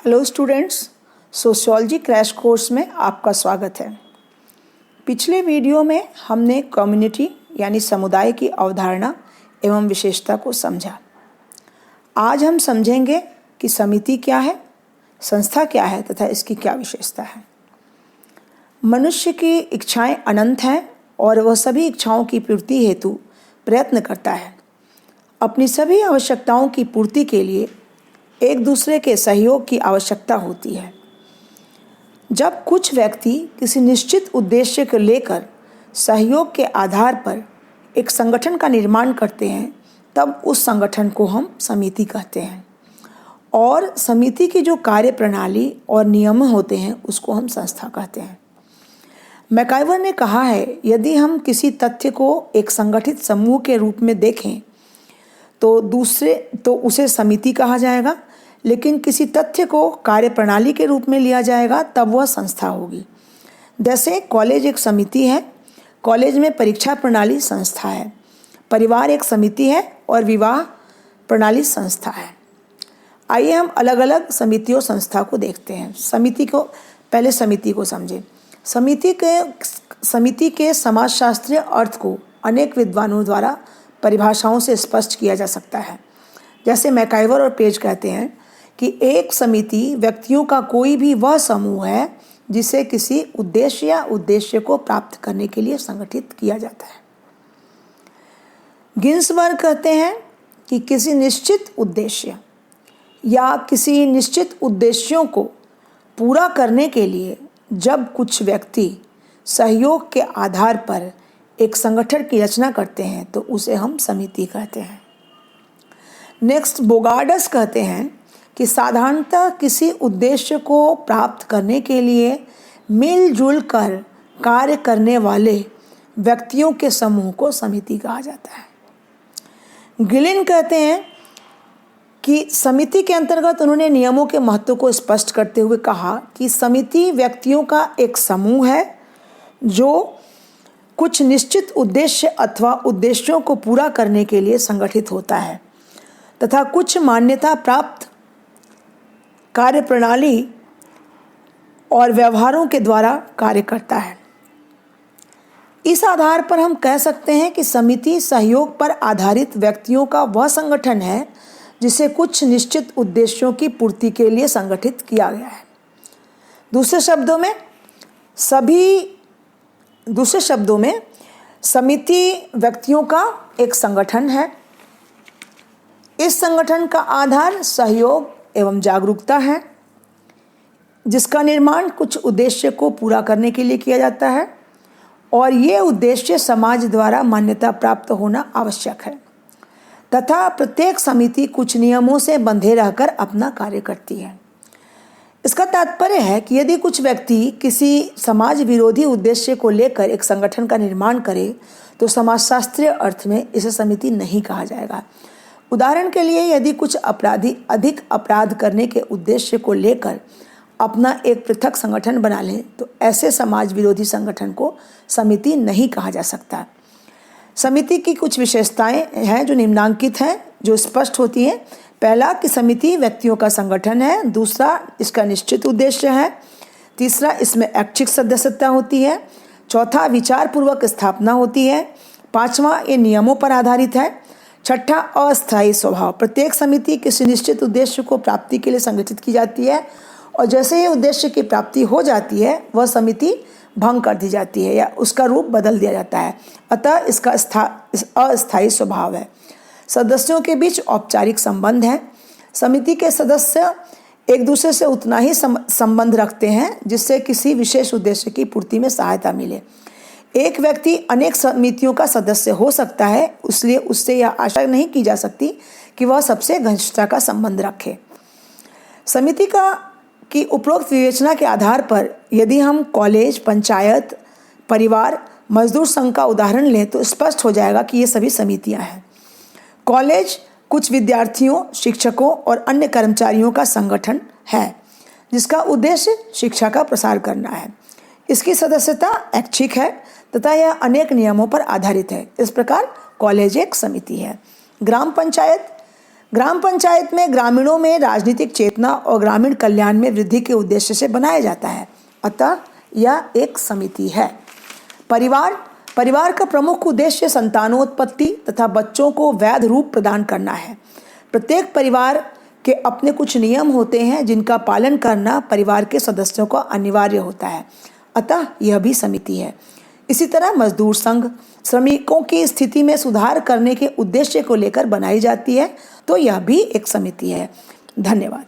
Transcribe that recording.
Hello students, sociology crash course में आपका स्वागत है। पिछले वीडियो में हमने कम्युनिटी यानी समुदाय की अवधारणा एवं विशेषता को समझा। आज हम समझेंगे कि समिति क्या है, संस्था क्या है तथा इसकी क्या विशेषता है। मनुष्य की इच्छाएं अनंत हैं और वह सभी इच्छाओं की पूर्ति हेतु प्रयत्न करता है। अपनी सभी आवश्यकताओं की पूर्ति के लिए एक दूसरे के सहयोग की आवश्यकता होती है। जब कुछ व्यक्ति किसी निश्चित उद्देश्य को लेकर सहयोग के आधार पर एक संगठन का निर्माण करते हैं, तब उस संगठन को हम समिति कहते हैं और समिति की जो कार्य प्रणाली और नियम होते हैं उसको हम संस्था कहते हैं। मैकाइवर ने कहा है, यदि हम किसी तथ्य को एक संगठित समूह के रूप में देखें तो उसे समिति कहा जाएगा, लेकिन किसी तथ्य को कार्यप्रणाली के रूप में लिया जाएगा तब वह संस्था होगी। जैसे कॉलेज एक समिति है, कॉलेज में परीक्षा प्रणाली संस्था है, परिवार एक समिति है और विवाह प्रणाली संस्था है। आइए हम अलग अलग समितियों संस्था को देखते हैं। समिति को समझें। समिति के समाजशास्त्रीय अर्थ को अनेक विद्वानों द्वारा परिभाषाओं से स्पष्ट किया जा सकता है। जैसे मैकाइवर और पेज कहते हैं कि एक समिति व्यक्तियों का कोई भी वह समूह है जिसे किसी उद्देश्य या उद्देश्य को प्राप्त करने के लिए संगठित किया जाता है। गिन्सबर्ग कहते हैं कि किसी निश्चित उद्देश्य या किसी निश्चित उद्देश्यों को पूरा करने के लिए जब कुछ व्यक्ति सहयोग के आधार पर एक संगठन की रचना करते हैं तो उसे हम समिति कहते हैं। नेक्स्ट, बोगार्डस कहते हैं कि साधारणतः किसी उद्देश्य को प्राप्त करने के लिए मिलजुल कर कार्य करने वाले व्यक्तियों के समूह को समिति कहा जाता है। गिलिन कहते हैं कि समिति के अंतर्गत उन्होंने नियमों के महत्व को स्पष्ट करते हुए कहा कि समिति व्यक्तियों का एक समूह है जो कुछ निश्चित उद्देश्य अथवा उद्देश्यों को पूरा करने के लिए संगठित होता है तथा कुछ मान्यता प्राप्त कार्यप्रणाली और व्यवहारों के द्वारा कार्य करता है। इस आधार पर हम कह सकते हैं कि समिति सहयोग पर आधारित व्यक्तियों का वह संगठन है जिसे कुछ निश्चित उद्देश्यों की पूर्ति के लिए संगठित किया गया है। दूसरे शब्दों में समिति व्यक्तियों का एक संगठन है। इस संगठन का आधार सहयोग एवं जागरूकता है, जिसका निर्माण कुछ उद्देश्य को पूरा करने के लिए किया जाता है और ये उद्देश्य समाज द्वारा मान्यता प्राप्त होना आवश्यक है तथा प्रत्येक समिति कुछ नियमों से बंधे रहकर अपना कार्य करती है। इसका तात्पर्य है कि यदि कुछ व्यक्ति किसी समाज विरोधी उद्देश्य को लेकर एक संगठन का निर्माण करे तो समाजशास्त्रीय अर्थ में इसे समिति नहीं कहा जाएगा। उदाहरण के लिए, यदि कुछ अपराधी अधिक अपराध करने के उद्देश्य को लेकर अपना एक पृथक संगठन बना लें तो ऐसे समाज विरोधी संगठन को समिति नहीं कहा जा सकता। समिति की कुछ विशेषताएं हैं जो निम्नांकित हैं, जो स्पष्ट होती हैं। पहला, कि समिति व्यक्तियों का संगठन है। दूसरा, इसका निश्चित उद्देश्य है। तीसरा, इसमें ऐच्छिक सदस्यता होती है। चौथा, विचारपूर्वक स्थापना होती है। पांचवा, ये नियमों पर आधारित है। छठा, अस्थायी स्वभाव। प्रत्येक समिति किसी निश्चित उद्देश्य को प्राप्ति के लिए संगठित की जाती है और जैसे ही उद्देश्य की प्राप्ति हो जाती है वह समिति भंग कर दी जाती है या उसका रूप बदल दिया जाता है। अतः इसका अस्थायी स्वभाव है। सदस्यों के बीच औपचारिक संबंध है। समिति के सदस्य एक दूसरे से उतना ही संबंध रखते हैं जिससे किसी विशेष उद्देश्य की पूर्ति में सहायता मिले। एक व्यक्ति अनेक समितियों का सदस्य हो सकता है, इसलिए उससे यह आशा नहीं की जा सकती कि वह सबसे घनिष्ठता का संबंध रखे। समिति की उपरोक्त विवेचना के आधार पर यदि हम कॉलेज, पंचायत, परिवार, मजदूर संघ का उदाहरण लें तो स्पष्ट हो जाएगा कि ये सभी समितियां हैं। कॉलेज कुछ विद्यार्थियों, शिक्षकों और अन्य कर्मचारियों का संगठन है जिसका उद्देश्य शिक्षा का प्रसार करना है। इसकी सदस्यता ऐच्छिक है तथा यह अनेक नियमों पर आधारित है। इस प्रकार कॉलेज एक समिति है। ग्राम पंचायत ग्राम पंचायत में ग्रामीणों में राजनीतिक चेतना और ग्रामीण कल्याण में वृद्धि के उद्देश्य से बनाया जाता है, अतः यह एक समिति है। परिवार का प्रमुख उद्देश्य संतानोत्पत्ति तथा बच्चों को वैध रूप प्रदान करना है। प्रत्येक परिवार के अपने कुछ नियम होते हैं जिनका पालन करना परिवार के सदस्यों को अनिवार्य होता है, अतः यह भी समिति है। इसी तरह मजदूर संघ श्रमिकों की स्थिति में सुधार करने के उद्देश्य को लेकर बनाई जाती है, तो यह भी एक समिति है। धन्यवाद।